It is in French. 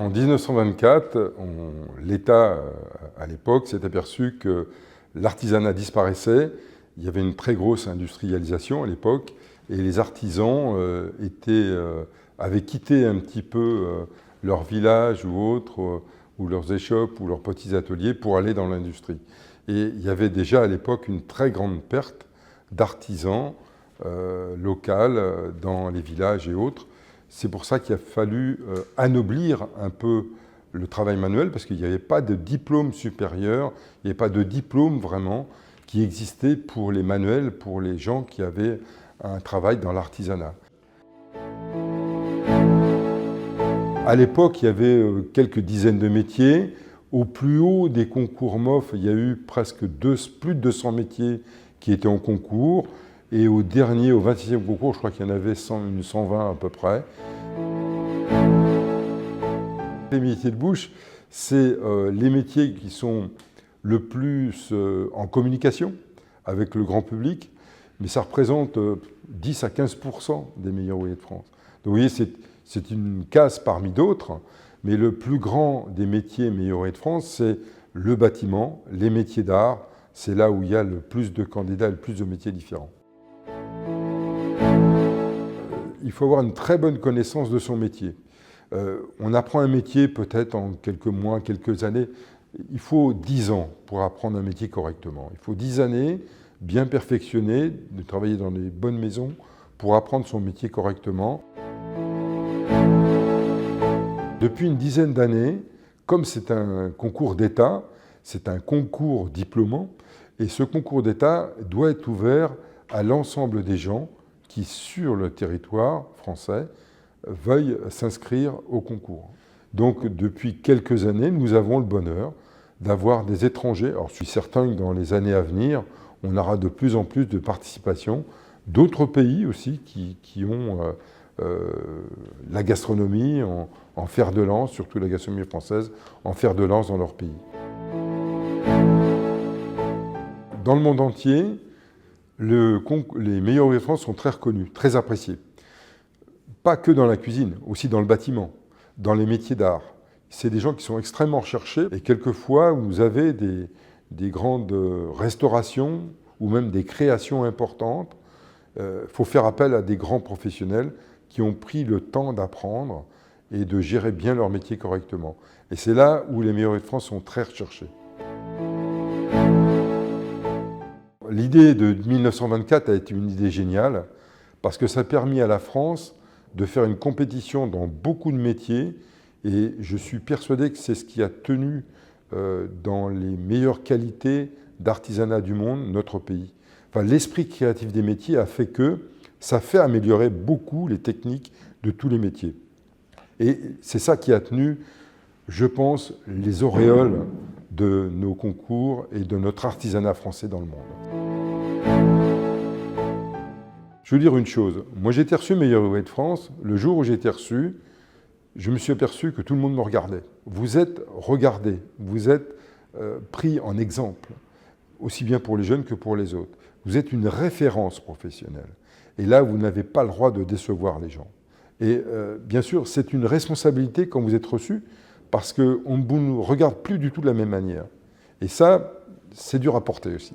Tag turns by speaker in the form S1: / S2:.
S1: En 1924, l'État, à l'époque, s'est aperçu que l'artisanat disparaissait. Il y avait une très grosse industrialisation à l'époque et les artisans avaient quitté un petit peu leur village ou autre, ou leurs échoppes ou leurs petits ateliers pour aller dans l'industrie. Et il y avait déjà à l'époque une très grande perte d'artisans locaux dans les villages et autres. C'est pour ça qu'il a fallu anoblir un peu le travail manuel, parce qu'il n'y avait pas de diplôme supérieur, il n'y avait pas de diplôme vraiment qui existait pour les manuels, pour les gens qui avaient un travail dans l'artisanat. À l'époque, il y avait quelques dizaines de métiers. Au plus haut des concours MOF, il y a eu presque plus de 200 métiers qui étaient en concours. Et au dernier, au 26e concours, je crois qu'il y en avait 120 à peu près. Les métiers de bouche, c'est les métiers qui sont le plus en communication avec le grand public, mais ça représente 10 à 15% des meilleurs ouvriers de France. Donc vous voyez, c'est une case parmi d'autres, mais le plus grand des métiers meilleurs ouvriers de France, c'est le bâtiment, les métiers d'art, c'est là où il y a le plus de candidats et le plus de métiers différents. Il faut avoir une très bonne connaissance de son métier. On apprend un métier peut-être en quelques mois, quelques années. Il faut 10 ans pour apprendre un métier correctement. Il faut 10 années bien perfectionnées, de travailler dans des bonnes maisons pour apprendre son métier correctement. Depuis une dizaine d'années, comme c'est un concours d'État, c'est un concours diplômant, et ce concours d'État doit être ouvert à l'ensemble des gens qui, sur le territoire français, veuillent s'inscrire au concours. Donc, depuis quelques années, nous avons le bonheur d'avoir des étrangers. Alors, je suis certain que dans les années à venir, on aura de plus en plus de participation d'autres pays aussi qui ont la gastronomie en fer de lance, surtout la gastronomie française, en fer de lance dans leur pays. Dans le monde entier, les meilleurs ouvriers de France sont très reconnus, très appréciés. Pas que dans la cuisine, aussi dans le bâtiment, dans les métiers d'art. C'est des gens qui sont extrêmement recherchés et quelquefois vous avez des grandes restaurations ou même des créations importantes. Faut faire appel à des grands professionnels qui ont pris le temps d'apprendre et de gérer bien leur métier correctement. Et c'est là où les meilleurs ouvriers de France sont très recherchés. L'idée de 1924 a été une idée géniale parce que ça a permis à la France de faire une compétition dans beaucoup de métiers et je suis persuadé que c'est ce qui a tenu dans les meilleures qualités d'artisanat du monde, notre pays. Enfin, l'esprit créatif des métiers a fait que ça fait améliorer beaucoup les techniques de tous les métiers. Et c'est ça qui a tenu, je pense, les auréoles de nos concours et de notre artisanat français dans le monde. Je veux dire une chose, moi j'ai été reçu meilleur ouvrier de France, le jour où j'ai été reçu, je me suis aperçu que tout le monde me regardait. Vous êtes regardés, vous êtes pris en exemple, aussi bien pour les jeunes que pour les autres. Vous êtes une référence professionnelle. Et là, vous n'avez pas le droit de décevoir les gens. Et bien sûr, c'est une responsabilité quand vous êtes reçu, parce qu'on ne vous regarde plus du tout de la même manière. Et ça, c'est dur à porter aussi.